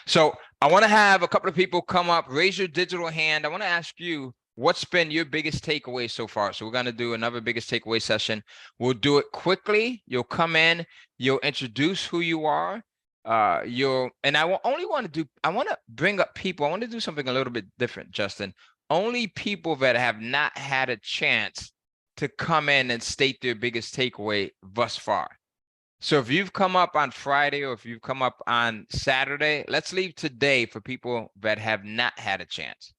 So I want to have a couple of people come up, raise your digital hand. I want to ask you, what's been your biggest takeaway so far? So we're going to do another biggest takeaway session. We'll do it quickly. You'll come in, you'll introduce who you are. And I will only want to do, I want to bring up people. I want to do something a little bit different, Justin. Only people that have not had a chance to come in and state their biggest takeaway thus far. So if you've come up on Friday or if you've come up on Saturday, let's leave today for people that have not had a chance.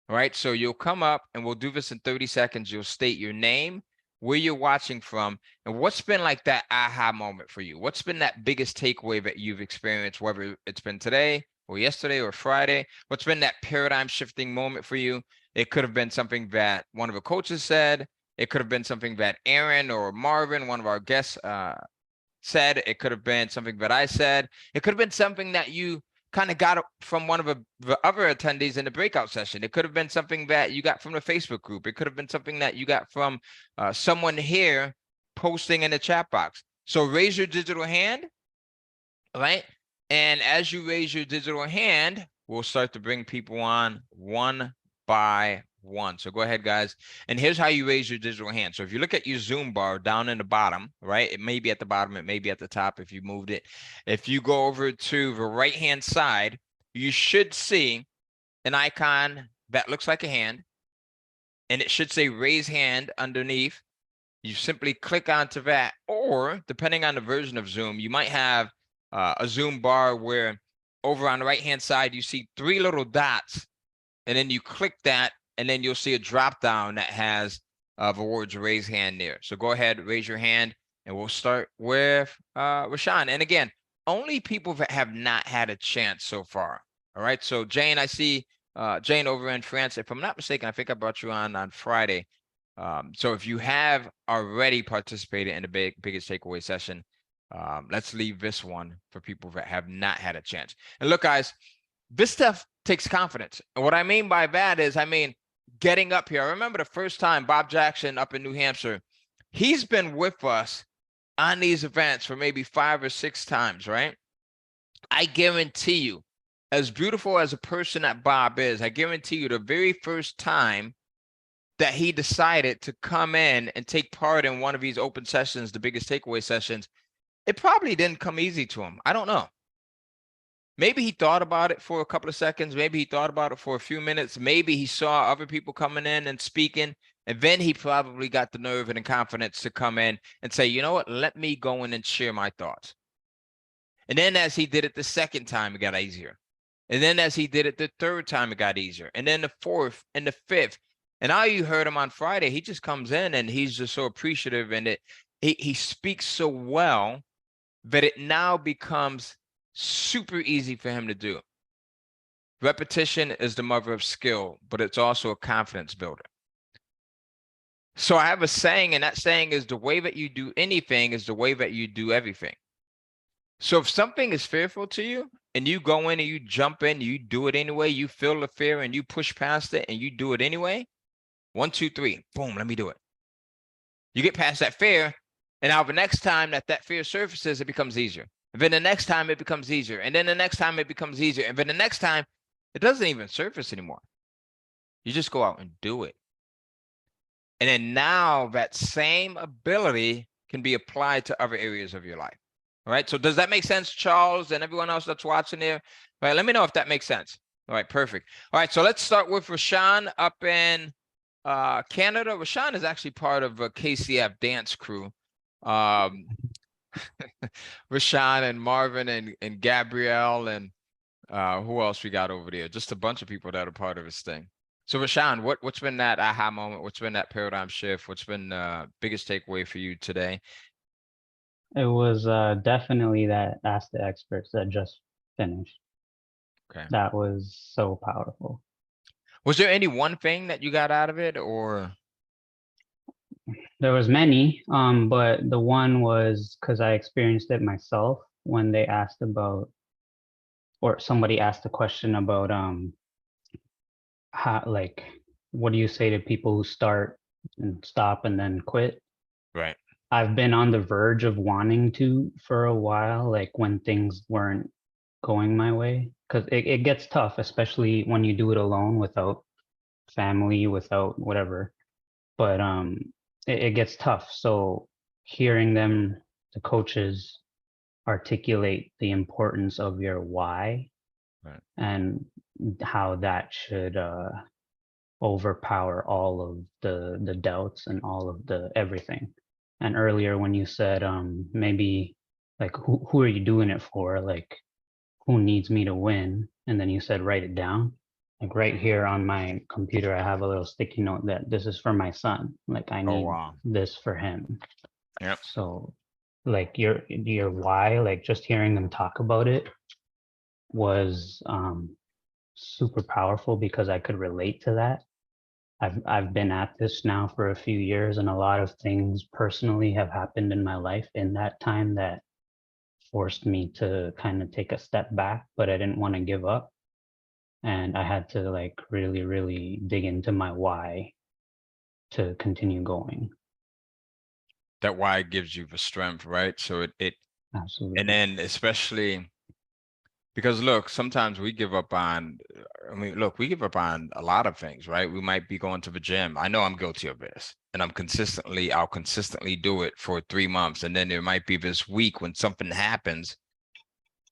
All right, so you'll come up and we'll do this in 30 seconds. You'll state your name, where you're watching from, and what's been like that aha moment for you. What's been that biggest takeaway that you've experienced, whether it's been today or yesterday or Friday? What's been that paradigm shifting moment for you? It could have been something that one of the coaches said. It could have been something that Aaron or Marvin, one of our guests, said. It could have been something that I said. It could have been something that you kind of got from one of the other attendees in the breakout session. It could have been something that you got from the Facebook group. It could have been something that you got from someone here posting in the chat box. So raise your digital hand, right? And as you raise your digital hand, we'll start to bring people on one by one. So go ahead, guys. And here's how you raise your digital hand. So if you look at your Zoom bar down in the bottom, right? It may be at the bottom, it may be at the top if you moved it. If you go over to the right-hand side, you should see an icon that looks like a hand, and it should say raise hand underneath. You simply click onto that, or depending on the version of Zoom, you might have a Zoom bar where over on the right-hand side, you see 3 little dots, and then you click that, and then you'll see a drop down that has the words raise hand there. So go ahead, raise your hand, and we'll start with Rashawn. And again, only people that have not had a chance so far. All right. So Jane, I see Jane over in France. If I'm not mistaken, I think I brought you on Friday. So if you have already participated in the biggest takeaway session, let's leave this one for people that have not had a chance. And look, guys, this stuff takes confidence. And what I mean by that is, getting up here. I remember the first time Bob Jackson up in New Hampshire, he's been with us on these events for maybe 5 or 6 times, right? I guarantee you, as beautiful as a person that Bob is, I guarantee you the very first time that he decided to come in and take part in one of these open sessions, the biggest takeaway sessions, it probably didn't come easy to him. I don't know. Maybe he thought about it for a couple of seconds. Maybe he thought about it for a few minutes. Maybe he saw other people coming in and speaking. And then he probably got the nerve and the confidence to come in and say, you know what, let me go in and share my thoughts. And then as he did it the second time, it got easier. And then as he did it the third time, it got easier. And then the fourth and the fifth. And now you heard him on Friday. He just comes in and he's just so appreciative. And he speaks so well that it now becomes super easy for him to do. Repetition is the mother of skill, but it's also a confidence builder. So I have a saying, and that saying is the way that you do anything is the way that you do everything. So if something is fearful to you and you go in and you jump in, you do it anyway, you feel the fear and you push past it and you do it anyway, 1, 2, 3, boom, let me do it. You get past that fear, and now the next time that fear surfaces, it becomes easier. And then the next time it becomes easier. And then the next time it becomes easier. And then the next time it doesn't even surface anymore. You just go out and do it. And then now that same ability can be applied to other areas of your life. All right. So does that make sense, Charles, and everyone else that's watching there? All right. Let me know if that makes sense. All right. Perfect. All right. So let's start with Rashawn up in Canada. Rashawn is actually part of a KCF dance crew. Rashawn and Marvin and Gabrielle and who else we got over there? Just a bunch of people that are part of this thing. So Rashawn, what's been that aha moment? What's been that paradigm shift? What's been the biggest takeaway for you today? It was definitely that Ask the Experts that just finished. Okay. That was so powerful. Was there any one thing that you got out of it, or? There was many, but the one was because I experienced it myself when they asked about, or somebody asked a question about how, like, what do you say to people who start and stop and then quit? Right. I've been on the verge of wanting to for a while, like when things weren't going my way, because it gets tough, especially when you do it alone without family, without whatever. But it gets tough. So hearing them, the coaches, articulate the importance of your why Right. and how that should overpower all of the doubts and all of the everything. And earlier when you said maybe like who are you doing it for? Like who needs me to win? And then you said write it down. Like right here on my computer, I have a little sticky note that this is for my son. Like I Oh, need wow. this for him. Yep. So like your why, like just hearing them talk about it was super powerful because I could relate to that. I've been at this now for a few years, and a lot of things personally have happened in my life in that time that forced me to kind of take a step back, but I didn't want to give up. And I had to like really, really dig into my why to continue going. That why gives you the strength, right? So and Absolutely. then especially because look, sometimes we give up on, I mean, look, we give up on a lot of things, right? We might be going to the gym. I know I'm guilty of this. And I'll consistently do it for 3 months. And then there might be this week when something happens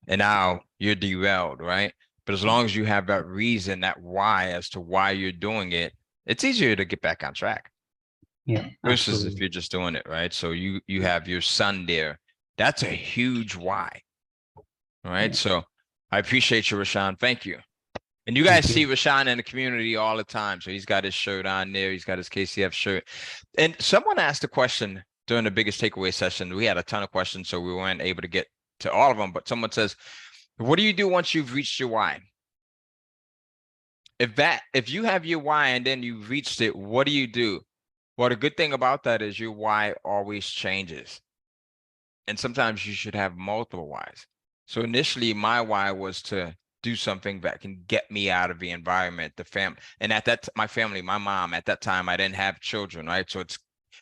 and now you're derailed, right? But as long as you have that reason, that why as to why you're doing it, it's easier to get back on track Yeah, versus if absolutely. you're just doing it, right? So you have your son there. That's a huge why, right? Yeah. So I appreciate you, Rashawn. Thank you. And you guys Thank see you. Rashawn in the community all the time. So he's got his shirt on there. He's got his KCF shirt. And someone asked a question during the biggest takeaway session. We had a ton of questions, so we weren't able to get to all of them. But someone says, what do you do once you've reached your why? If you have your why and then you've reached it, what do you do? Well, the good thing about that is your why always changes. And sometimes you should have multiple whys. So initially my why was to do something that can get me out of the environment, the family. And at that, my family, my mom, at that time, I didn't have children, right? So it's,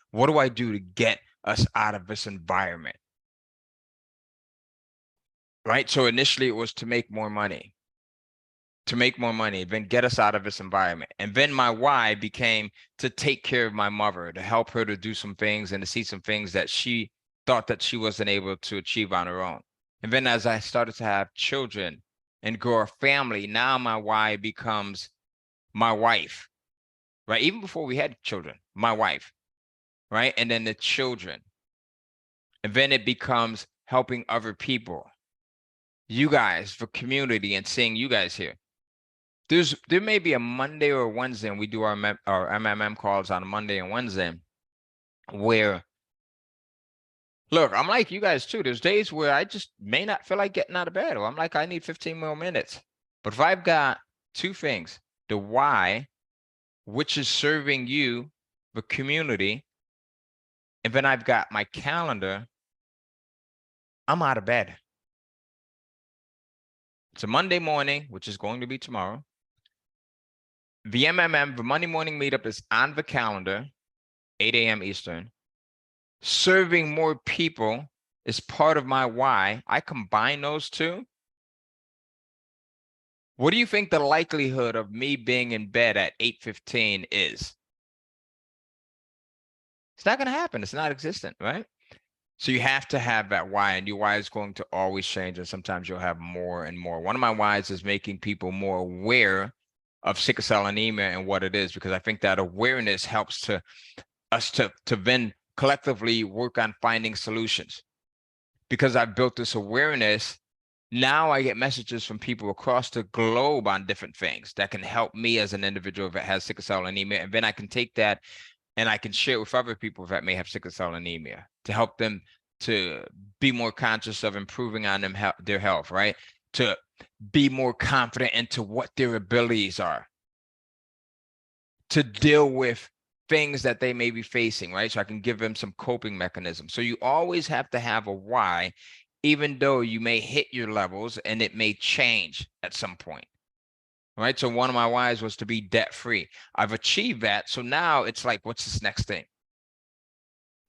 what do I do to get us out of this environment? Right. So initially it was to make more money, then get us out of this environment. And then my why became to take care of my mother, to help her to do some things and to see some things that she thought that she wasn't able to achieve on her own. And then as I started to have children and grow a family, now my why becomes my wife, right? Even before we had children, my wife, right? And then the children. And then it becomes helping other people, you guys, for community and seeing you guys here. There may be a Monday or a Wednesday, and we do our MMM calls on a Monday and Wednesday, where look, I'm like you guys too. There's days where I just may not feel like getting out of bed, or I'm like, I need 15 more minutes. But if I've got two things, the why, which is serving you, the community, and then I've got my calendar, I'm out of bed. It's a Monday morning, which is going to be tomorrow. The MMM, the Monday morning meetup, is on the calendar, 8 a.m. Eastern. Serving more people is part of my why. I combine those two. What do you think the likelihood of me being in bed at 8:15 is? It's not going to happen. It's not existent, right? So you have to have that why, and your why is going to always change, and sometimes you'll have more and more. One of my whys is making people more aware of sickle cell anemia and what it is, because I think that awareness helps to us to then collectively work on finding solutions. Because I've built this awareness, now I get messages from people across the globe on different things that can help me as an individual that has sickle cell anemia. And then I can take that and I can share it with other people that may have sickle cell anemia to help them to be more conscious of improving on their health, right? To be more confident into what their abilities are, to deal with things that they may be facing, right? So I can give them some coping mechanisms. So you always have to have a why, even though you may hit your levels and it may change at some point, right? So one of my whys was to be debt free. I've achieved that. So now it's like, what's this next thing?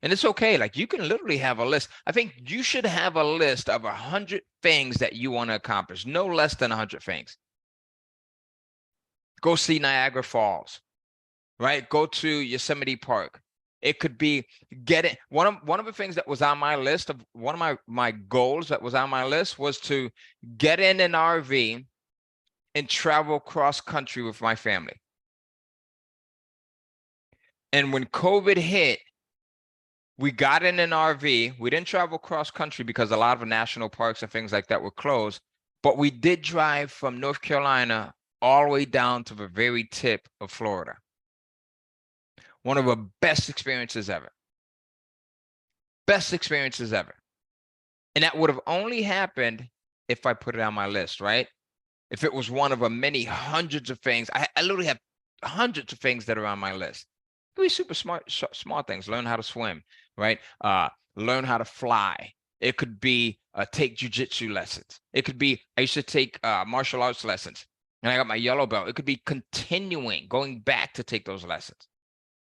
And it's okay. Like you can literally have a list. I think you should have a list of 100 things that you want to accomplish, no less than 100 things. Go see Niagara Falls, right? Go to Yosemite Park. It could be getting one of the things that was on my list of one of my goals that was on my list was to get in an RV and travel cross country with my family. And when COVID hit, we got in an RV. We didn't travel cross country because a lot of the national parks and things like that were closed, but we did drive from North Carolina all the way down to the very tip of Florida. One of the best experiences ever. Best experiences ever. And that would have only happened if I put it on my list, right? If it was one of the many hundreds of things, I literally have hundreds of things that are on my list. It could be super small things. Learn how to swim, right? Learn how to fly. It could be take jujitsu lessons. It could be I used to take martial arts lessons, and I got my yellow belt. It could be continuing, going back to take those lessons.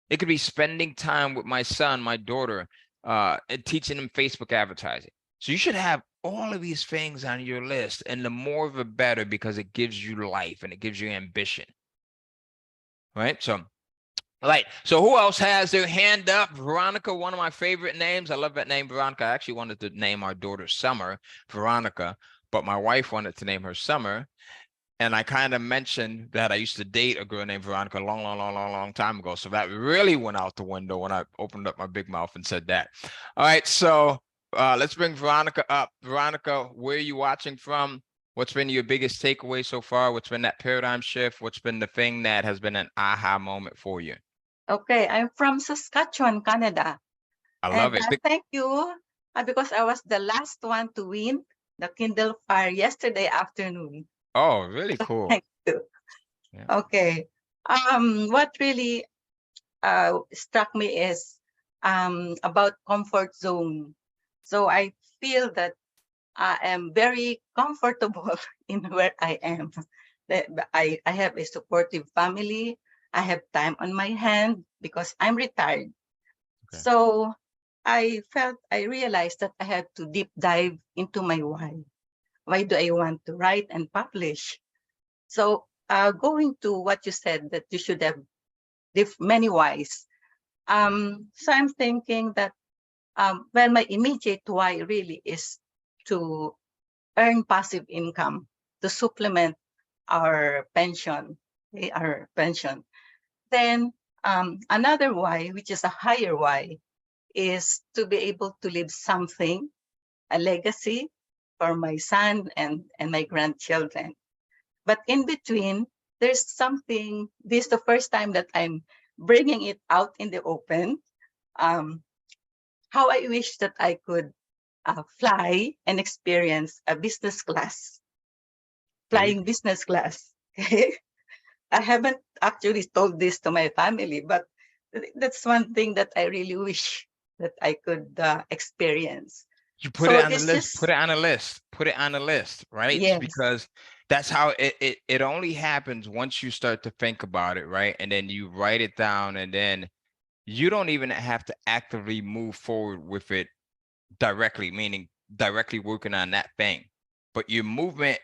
It could be spending time with my son, my daughter, and teaching them Facebook advertising. So you should have all of these things on your list, and the more the better, because it gives you life and it gives you ambition, right? So, all right. So who else has their hand up? Veronica, one of my favorite names. I love that name, Veronica. I actually wanted to name our daughter Summer Veronica, but my wife wanted to name her Summer. And I kind of mentioned that I used to date a girl named Veronica a long time ago. So that really went out the window when I opened up my big mouth and said that. All right. So let's bring Veronica up. Veronica, where are you watching from? What's been your biggest takeaway so far? What's been that paradigm shift? What's been the thing that has been an aha moment for you? Okay, I'm from Saskatchewan, Canada. I love And it. thank you because I was the last one to win the Kindle Fire yesterday afternoon. Oh, really cool. Thank you. Yeah. Okay. What really struck me is about comfort zone. So I feel that I am very comfortable in where I am. That I have a supportive family. I have time on my hand because I'm retired. Okay. So I realized that I had to deep dive into my why. Why do I want to write and publish? So going to what you said that you should have many whys. So I'm thinking that well, my immediate why really is to earn passive income to supplement our pension, okay, our pension. Then another why, which is a higher why, is to be able to leave something, a legacy for my son and my grandchildren. But in between, there's something, this is the first time that I'm bringing it out in the open. How I wish that I could fly and experience a business class, flying business class. Okay? I haven't actually told this to my family, but that's one thing that I really wish that I could experience. You put So it on the it's list, just, put it on a list, put it on a list, right? yes, Because that's how it only happens once you start to think about it, right? And then you write it down, and then you don't even have to actively move forward with it directly, meaning directly working on that thing. But your movement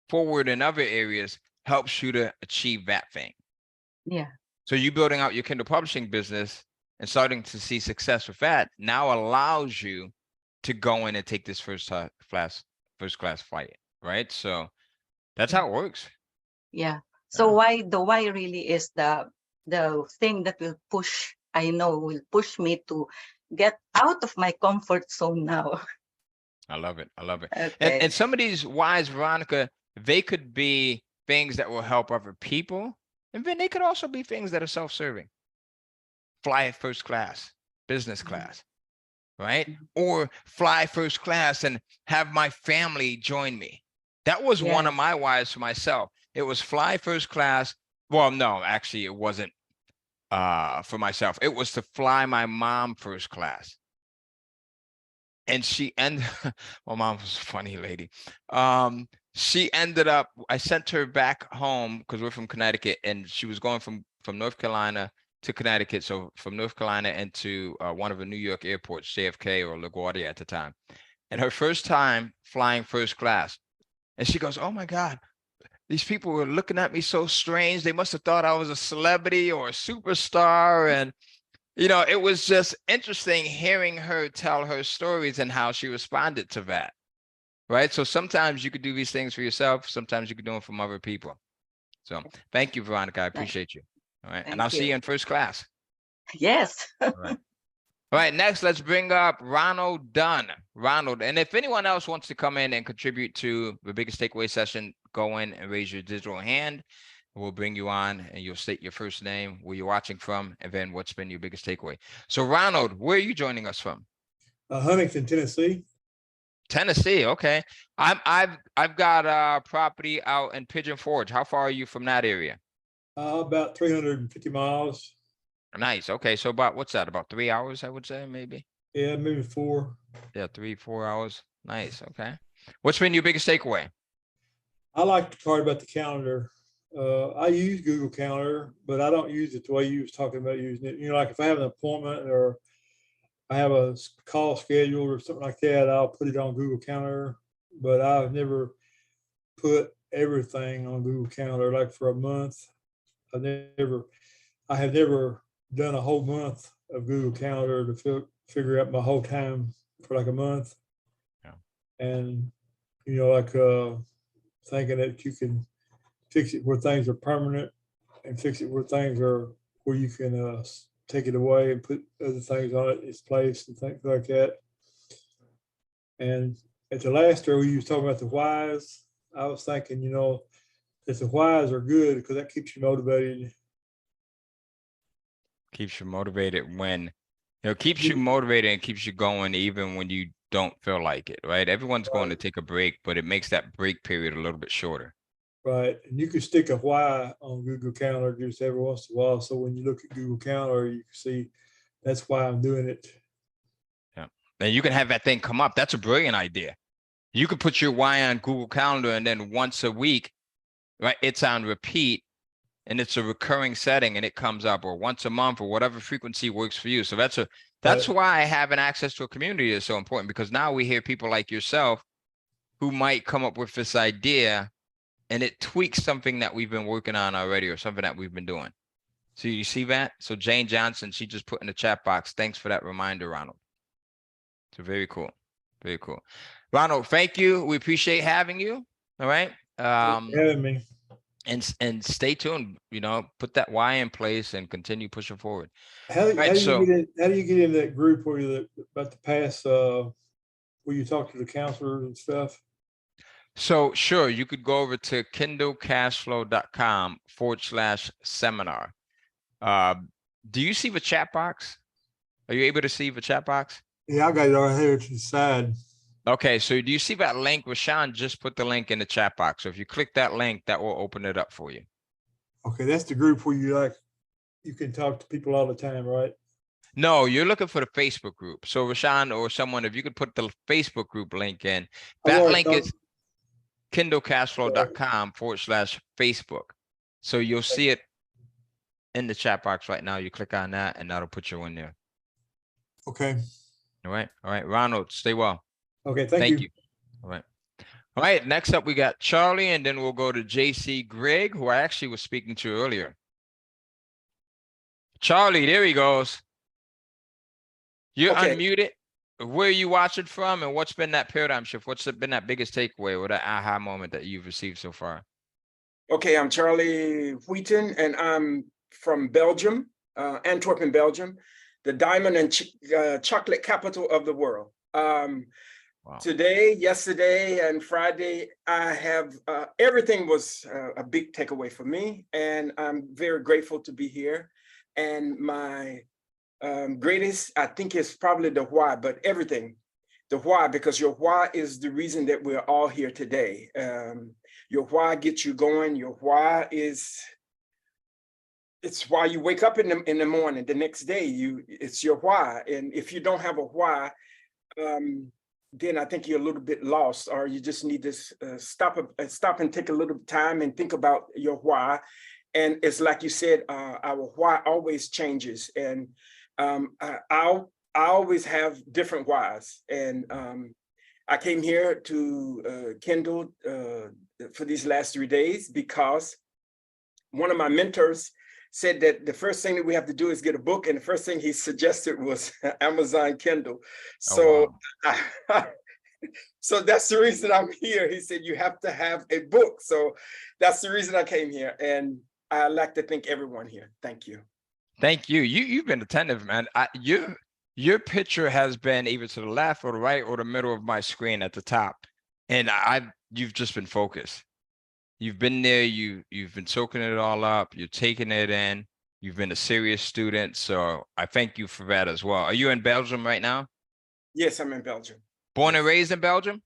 forward in other areas helps you to achieve that thing. yeah. So you building out your Kindle publishing business and starting to see success with that now allows you to go in and take this first class flight, right? So that's how it works. Yeah. So the why really is the thing that will push, I know will push me to get out of my comfort zone now. I love it. I love it. Okay. And some of these whys, Veronica, they could be things that will help other people. And then they could also be things that are self-serving. Fly first class, business class, right? Or fly first class and have my family join me. That was one of Yes. my whys for myself. It was fly first class. Well, no, actually, it wasn't for myself. It was to fly my mom first class. And she ended, my mom was a funny lady. She ended up, I sent her back home because we're from Connecticut, and she was going from North Carolina to Connecticut, so from North Carolina into one of the New York airports, JFK or LaGuardia at the time. And her first time flying first class. And she goes, oh my God, these people were looking at me so strange. They must have thought I was a celebrity or a superstar. And, you know, it was just interesting hearing her tell her stories and how she responded to that. Right. So sometimes you could do these things for yourself. Sometimes you could do them from other people. So thank you, Veronica. I appreciate you. All right. And I'll see you in first class. Yes. All right. All right, next, let's bring up Ronald Dunn. Ronald, and if anyone else wants to come in and contribute to the biggest takeaway session, go in and raise your digital hand. We'll bring you on and you'll state your first name, where you're watching from, and then what's been your biggest takeaway. So Ronald, where are you joining us from? Huntington, Tennessee. Tennessee, okay. I've got a property out in Pigeon Forge. How far are you from that area? About 350 miles. Nice. Okay, so about what's that? About 3 hours, I would say, maybe. Yeah, maybe 4. Yeah, 3-4 hours. Nice. Okay. What's been your biggest takeaway? I like the part about the calendar. I use Google Calendar, but I don't use it the way you was talking about using it. You know, like if I have an appointment or I have a call scheduled or something like that, I'll put it on Google Calendar. But I've never put everything on Google Calendar, like for a month. I have never done a whole month of Google Calendar to figure out my whole time for like a month. Yeah. And, you know, like thinking that you can fix it where things are permanent and fix it where things are where you can take it away and put other things on its place and things like that. And at the last show, you was talking about the whys. I was thinking, you know, that the whys are good because that keeps you motivated. Keeps you motivated when, you know, keeps you motivated and keeps you going even when you don't feel like it, right? Everyone's going to take a break, but it makes that break period a little bit shorter. Right. And you can stick a why on Google Calendar just every once in a while. So when you look at Google Calendar, you can see that's why I'm doing it. Yeah. And you can have that thing come up. That's a brilliant idea. You could put your why on Google Calendar and then once a week, right, it's on repeat and it's a recurring setting and it comes up, or once a month or whatever frequency works for you. So that's why having access to a community is so important, because now we hear people like yourself who might come up with this idea and it tweaks something that we've been working on already or something that we've been doing. So you see that? So Jane Johnson, she just put in the chat box, thanks for that reminder, Ronald. So very cool. Very cool. Ronald, thank you. We appreciate having you. All right. Having me. And stay tuned, you know, put that why in place and continue pushing forward. How do you get in that group where you about to pass where you talk to the counselors and stuff? So sure, you could go over to kindlecashflow.com/seminar. Do you see the chat box? Are you able to see the chat box? Yeah, I got it right here to the side. Okay, so do you see that link? Rashawn just put the link in the chat box. So if you click that link, that will open it up for you. Okay, that's the group where you can talk to people all the time, right? No, you're looking for the Facebook group. So Rashawn or someone, if you could put the Facebook group link in, that link is kindlecashflow.com/Facebook. So you'll see it in the chat box right now. You click on that and that'll put you in there. Okay. All right. All right. Ronald, stay well. Okay. Thank you. All right. All right. Next up, we got Charlie, and then we'll go to JC Greg, who I actually was speaking to earlier. Charlie, there he goes. You're unmuted. Where are you watching from, and what's been that paradigm shift? What's been that biggest takeaway or that aha moment that you've received so far? Okay, I'm Charlie Wheaton, and I'm from Belgium, Antwerp, Belgium, the diamond and chocolate capital of the world. Wow. Today, yesterday, and Friday, I have everything was a big takeaway for me, and I'm very grateful to be here. And my greatest, I think, is probably the why, but everything, the why, because your why is the reason that we're all here today. Your why gets you going. Your why it's why you wake up in the morning. The next day, it's your why. And if you don't have a why, then I think you're a little bit lost, or you just need to stop and take a little time and think about your why. And it's like you said, our why always changes. And I always have different whys. And I came here to Kindle for these last 3 days because one of my mentors said that the first thing that we have to do is get a book. And the first thing he suggested was Amazon Kindle. So, Oh, wow. So that's the reason I'm here. He said, you have to have a book. So that's the reason I came here. And I'd like to thank everyone here. Thank you. Thank you. You've been attentive, man. Your picture has been either to the left or the right or the middle of my screen at the top. And you've just been focused. You've been there, you've been soaking it all up, you're taking it in, you've been a serious student. So I thank you for that as well. Are you in Belgium right now? Yes, I'm in Belgium. Born and raised in Belgium?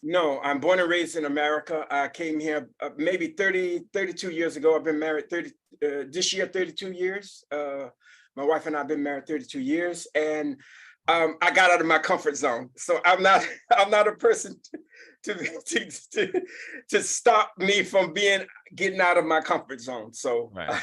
No, I'm born and raised in America. I came here maybe 32 years ago. I've been married this year, 32 years. My wife and I have been married 32 years, and I got out of my comfort zone. So I'm not a person to stop me from getting out of my comfort zone. So right.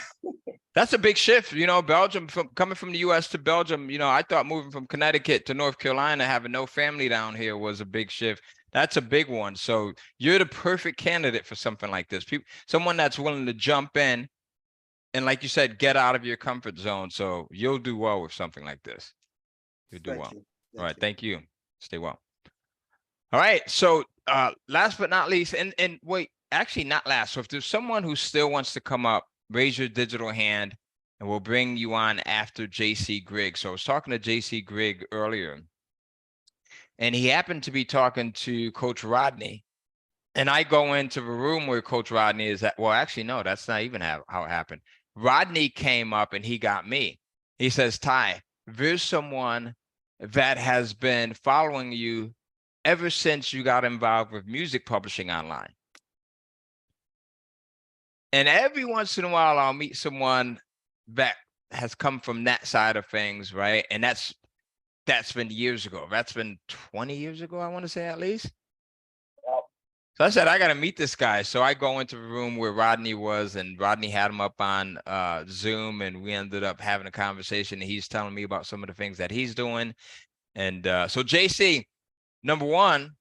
That's a big shift, Belgium, coming from the US to Belgium. I thought moving from Connecticut to North Carolina, having no family down here was a big shift. That's a big one. So you're the perfect candidate for something like this. Someone that's willing to jump in and, like you said, get out of your comfort zone. So you'll do well with something like this. You'll do well. All right. Thank you. Stay well. All right. So last but not least, and wait, actually not last. So if there's someone who still wants to come up, raise your digital hand and we'll bring you on after JC Grigg. So I was talking to JC Grigg earlier, and he happened to be talking to Coach Rodney. And I go into the room where Coach Rodney is at. Well, actually, no, that's not even how it happened. Rodney came up and he got me. He says, Ty, there's someone that has been following you ever since you got involved with music publishing online. And every once in a while, I'll meet someone that has come from that side of things, right? And that's been years ago. That's been 20 years ago, I want to say, at least. Yep. So I said, I got to meet this guy. So I go into the room where Rodney was, and Rodney had him up on Zoom, and we ended up having a conversation. And he's telling me about some of the things that he's doing. And so JC, number one,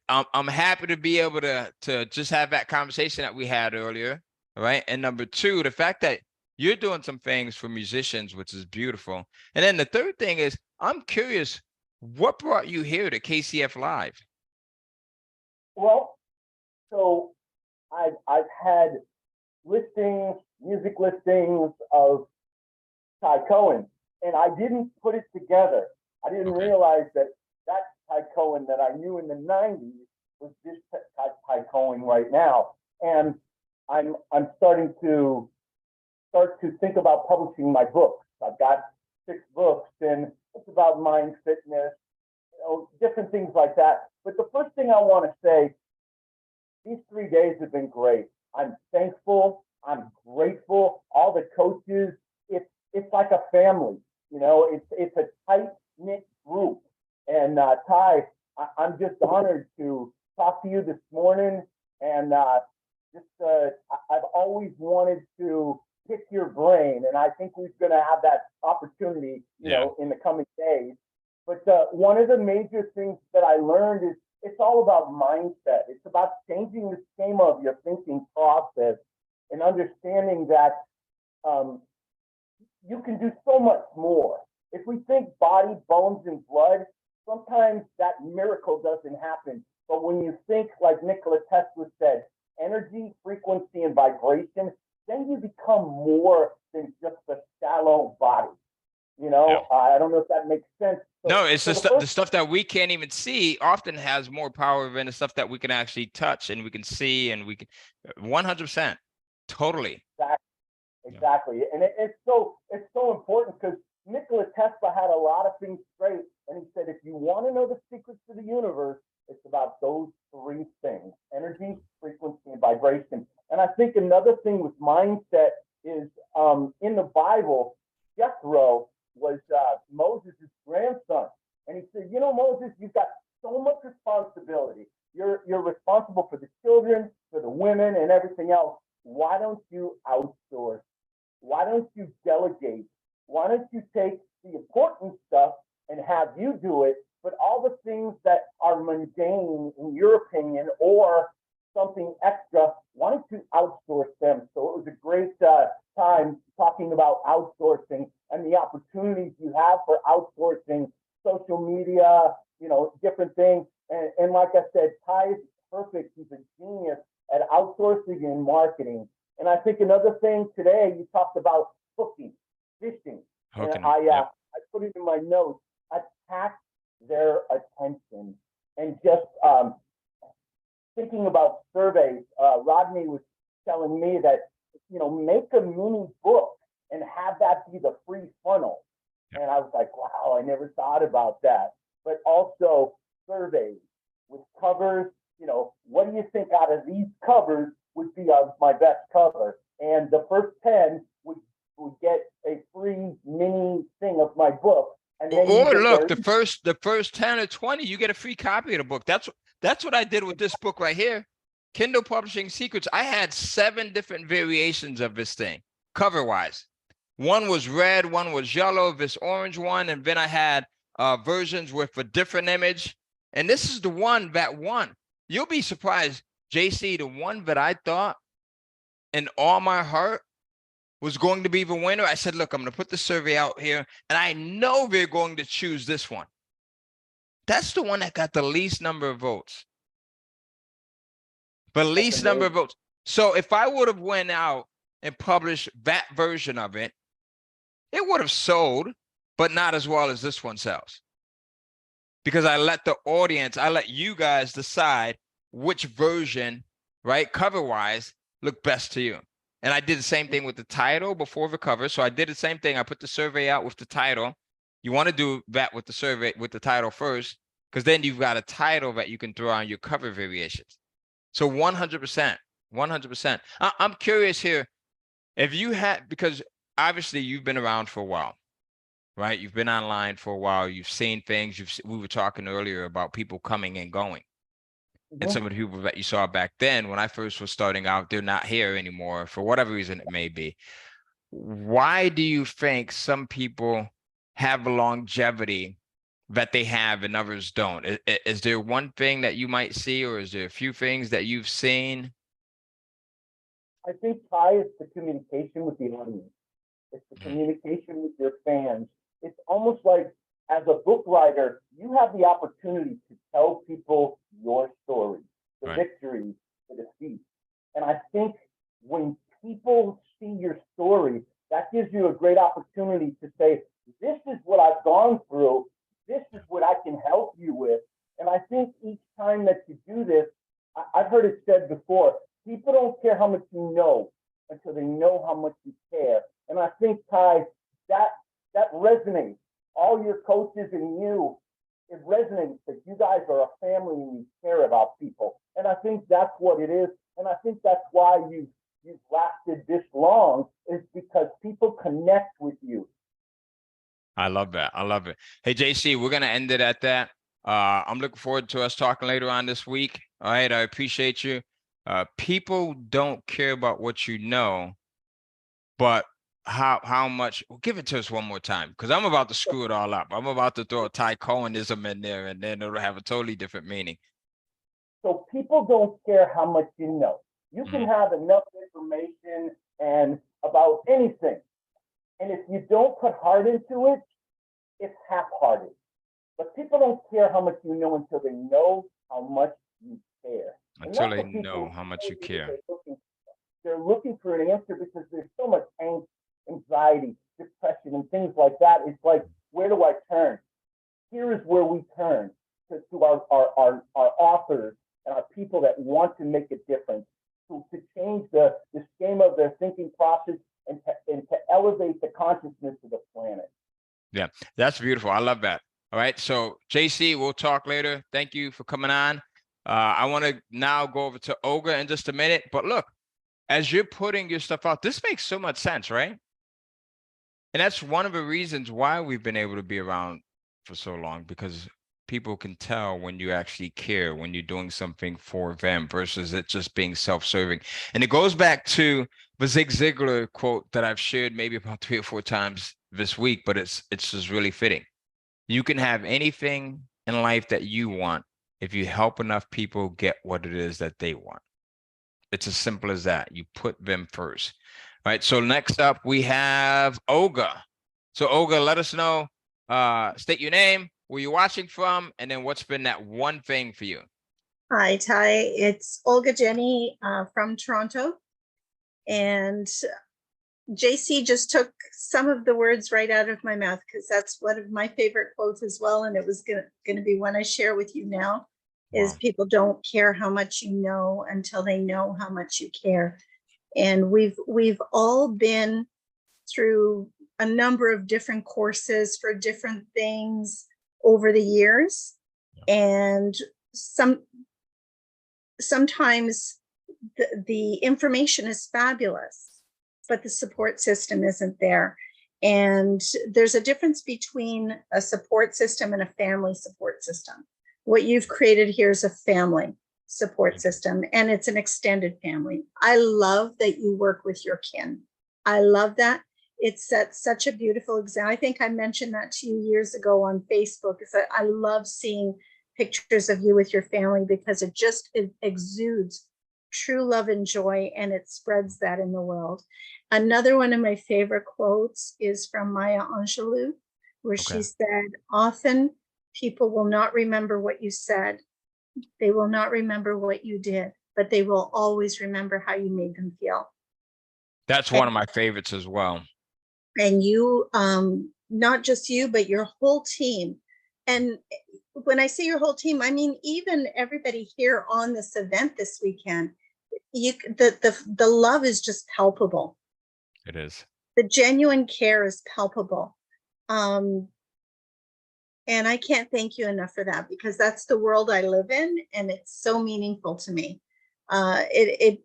I'm happy to be able to just have that conversation that we had earlier, right? And number two, the fact that you're doing some things for musicians, which is beautiful. And then the third thing is, I'm curious, what brought you here to KCF Live? Well, so I've had music listings of Ty Cohen, and I didn't put it together. I didn't realize that Ty Cohen that I knew in the 90s was this Ty Cohen right now. And I'm starting to think about publishing my books. I've got 6 books, and it's about mind, fitness, different things like that. But the first thing I want to say, these 3 days have been great. I'm thankful. I'm grateful. All the coaches, it's like a family. It's a tight-knit group. And Ty, I'm just honored to talk to you this morning. And I've always wanted to pick your brain, and I think we're going to have that opportunity, you know, in the coming days. But one of the major things that I learned is it's all about mindset. It's about changing the schema of your thinking process and understanding that you can do so much more. If we think body, bones, and blood, sometimes that miracle doesn't happen. But when you think, like Nikola Tesla said, energy, frequency, and vibration, then you become more than just a shallow body. I don't know if that makes sense. No, it's the stuff that we can't even see often has more power than the stuff that we can actually touch and we can see, and we can 100%. Totally. Exactly. And it's so important, because Nikola Tesla had a lot of things straight. And he said, if you want to know the secrets to the universe, it's about those 3 things: energy, frequency, and vibration. And I think another thing with mindset is in the Bible, Jethro was Moses' grandson. And he said, Moses, you've got so much responsibility. You're responsible for the children, for the women, and everything else. why don't you outsource? Why don't you delegate? Why don't you take the important stuff and have you do it, but all the things that are mundane, in your opinion, or something extra, why don't you outsource them? So it was a great time talking about outsourcing and the opportunities you have for outsourcing social media, different things. And like I said, Ty is perfect. He's a genius at outsourcing and marketing. And I think another thing today, you talked about hooking, fishing. Hooking, and I yep. put it in my notes, attack their attention. And just thinking about surveys, Rodney was telling me that, make a mini book and have that be the free funnel. Yep. And I was like, wow, I never thought about that. But also surveys with covers, what do you think out of these covers would be my best cover? And the first 10 would get a free mini thing of my book. And then or look, the first 10 or 20, you get a free copy of the book. That's what I did with this book right here. Kindle Publishing Secrets. I had 7 different variations of this thing, cover wise. One was red, one was yellow, this orange one, and then I had versions with a different image. And this is the one that won. You'll be surprised, JC, the one that I thought in all my heart was going to be the winner. I said, look, I'm going to put the survey out here, and I know they're going to choose this one. That's the one that got the least number of votes. The least number of votes. So if I would have went out and published that version of it, it would have sold, but not as well as this one sells. Because I let you guys decide which version, right, cover-wise, look best to you. And I did the same thing with the title before the cover. So I did the same thing. I put the survey out with the title. You want to do that with the survey, with the title first, because then you've got a title that you can throw on your cover variations. So 100%, 100%. I'm curious here, if you had, because obviously you've been around for a while, right? You've been online for a while. You've seen things. We were talking earlier about people coming and going. And some of the people that you saw back then, when I first was starting out, they're not here anymore for whatever reason it may be. Why do you think some people have a longevity that they have and others don't? Is there one thing that you might see, or is there a few things that you've seen? I think, Ty, it's the communication with the audience. It's the communication with your fans. It's almost like, as a book writer, you have the opportunity to tell people your story, the victories, the defeats. And I think when people see your story, that gives you a great opportunity to say, this is what I've gone through. This is what I can help you with. And I think each time that you do this, I've heard it said before, people don't care how much you know until they know how much you care. And I think, Ty, that resonates. All your coaches and you, it resonates that you guys are a family and you care about people. And I think that's what it is. And I think that's why you've lasted this long, is because people connect with you. I love that. I love it. Hey, JC, we're going to end it at that. I'm looking forward to us talking later on this week. All right. I appreciate you. People don't care about what you know, but how much. Well, give it to us one more time, because I'm about to screw it all up. I'm about to throw a Ty Cohenism in there, and then it'll have a totally different meaning. So people don't care how much you know. You can have enough information and about anything. And if you don't put heart into it, it's half-hearted. But people don't care how much you know until they know how much you care. Until they know how much you care. They're looking for an answer because there's so much angst, anxiety, depression, and things like that. It's like, where do I turn? Here is where we turn to our authors and our people that want to make a difference, to change the scheme of their thinking process and to elevate the consciousness of the planet. Yeah, that's beautiful. I love that. All right. So, JC, we'll talk later. Thank you for coming on. I want to now go over to Olga in just a minute. But look, as you're putting your stuff out, this makes so much sense, right? And that's one of the reasons why we've been able to be around for so long, because people can tell when you actually care, when you're doing something for them versus it just being self-serving. And it goes back to the Zig Ziglar quote that I've shared maybe about 3 or 4 times this week, but it's just really fitting. You can have anything in life that you want if you help enough people get what it is that they want. It's as simple as that. You put them first. All right. So next up we have Olga. So Olga, let us know, state your name, where you're watching from, and then what's been that one thing for you. Hi, Ty. It's Olga Jenny from Toronto. And JC just took some of the words right out of my mouth, because that's one of my favorite quotes as well. And it was going to be one I share with you now, is people don't care how much you know until they know how much you care. And we've all been through a number of different courses for different things over the years. And sometimes the information is fabulous, but the support system isn't there. And there's a difference between a support system and a family support system. What you've created here is a family support system, and it's an extended family. I love that you work with your kin. I love that. It sets such a beautiful example. I think I mentioned that to you years ago on Facebook. Is that I love seeing pictures of you with your family, because it exudes true love and joy, and it spreads that in the world. Another one of my favorite quotes is from Maya Angelou, where she said, often people will not remember what you said. They will not remember what you did, but they will always remember how you made them feel. That's one of my favorites as well. And you, not just you, but your whole team. And when I say your whole team, I mean even everybody here on this event this weekend. The love is just palpable. It is. The genuine care is palpable. And I can't thank you enough for that, because that's the world I live in, and it's so meaningful to me. The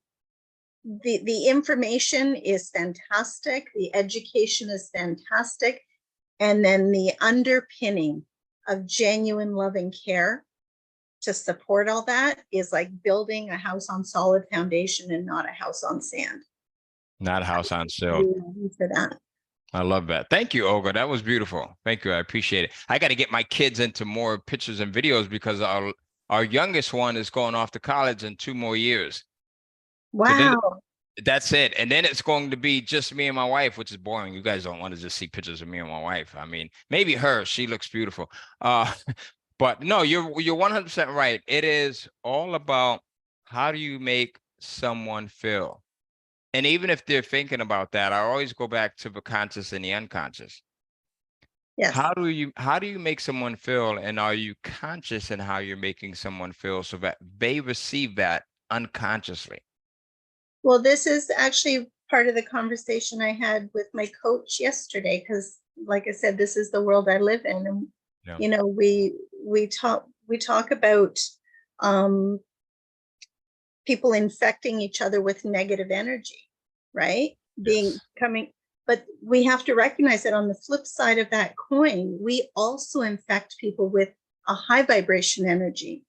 information is fantastic. The education is fantastic. And then the underpinning of genuine love and care to support all that is like building a house on solid foundation and not a house on sand. Not a house on silt. For that. I love that. Thank you, Olga. That was beautiful. Thank you. I appreciate it. I got to get my kids into more pictures and videos, because our youngest one is going off to college in 2 more years. Wow. So then, that's it. And then it's going to be just me and my wife, which is boring. You guys don't want to just see pictures of me and my wife. I mean, maybe her, she looks beautiful. But no, you're 100% right. It is all about, how do you make someone feel? And even if they're thinking about that, I always go back to the conscious and the unconscious. Yes. How do you make someone feel? And are you conscious in how you're making someone feel, so that they receive that unconsciously? Well, this is actually part of the conversation I had with my coach yesterday, because like I said, this is the world I live in. And, you know, we talk about people infecting each other with negative energy, right? But we have to recognize that on the flip side of that coin, we also infect people with a high vibration energy.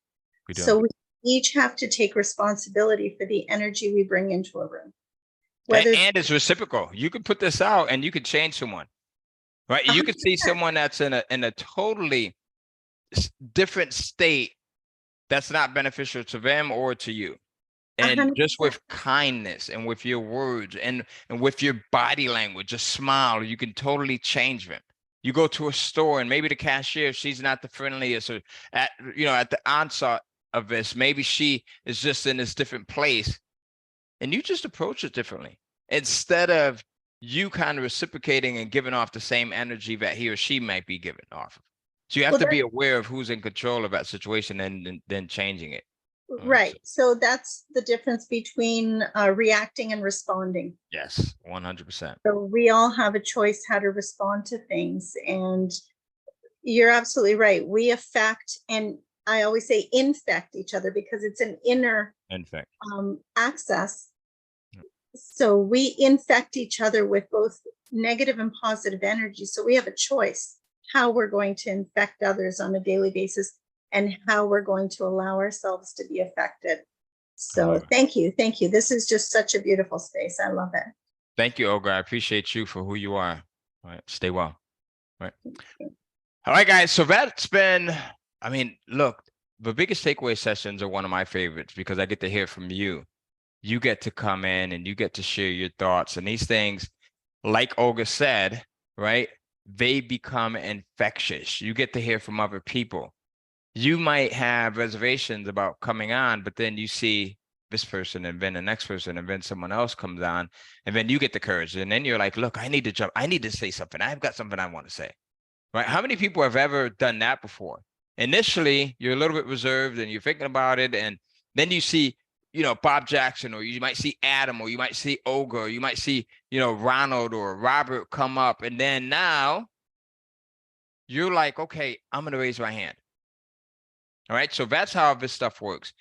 So we each have to take responsibility for the energy we bring into a room. And it's reciprocal. You could put this out and you could change someone, right? You could see someone that's in a totally different state that's not beneficial to them or to you. And 100%. just with kindness and with your words and with your body language, a smile, you can totally change them. You go to a store and maybe the cashier, she's not the friendliest, or at the onset of this, maybe she is just in this different place, and you just approach it differently, instead of you kind of reciprocating and giving off the same energy that he or she might be giving off of. So you have to be aware of who's in control of that situation and then changing it. Right. So that's the difference between reacting and responding. Yes, 100%. So we all have a choice how to respond to things. And you're absolutely right. We affect, and I always say infect each other, because it's an inner access. So we infect each other with both negative and positive energy. So we have a choice how we're going to infect others on a daily basis, and how we're going to allow ourselves to be affected. So love it. thank you. Thank you. This is just such a beautiful space. I love it. Thank you, Olga. I appreciate you for who you are. All right. Stay well. All right. All right, guys. So that's been, I mean, look, the biggest takeaway sessions are one of my favorites because I get to hear from you. You get to come in and you get to share your thoughts. And these things, like Olga said, right, they become infectious. You get to hear from other people. You might have reservations about coming on, but then you see this person and then the next person and then someone else comes on and then you get the courage. And then you're like, look, I need to jump. I need to say something. I've got something I want to say, right? How many people have ever done that before? Initially, you're a little bit reserved and you're thinking about it. And then you see, you know, Bob Jackson, or you might see Adam, or you might see Olga, or you might see, you know, Ronald or Robert come up. And then now you're like, okay, I'm going to raise my hand. All right. So that's how this stuff works.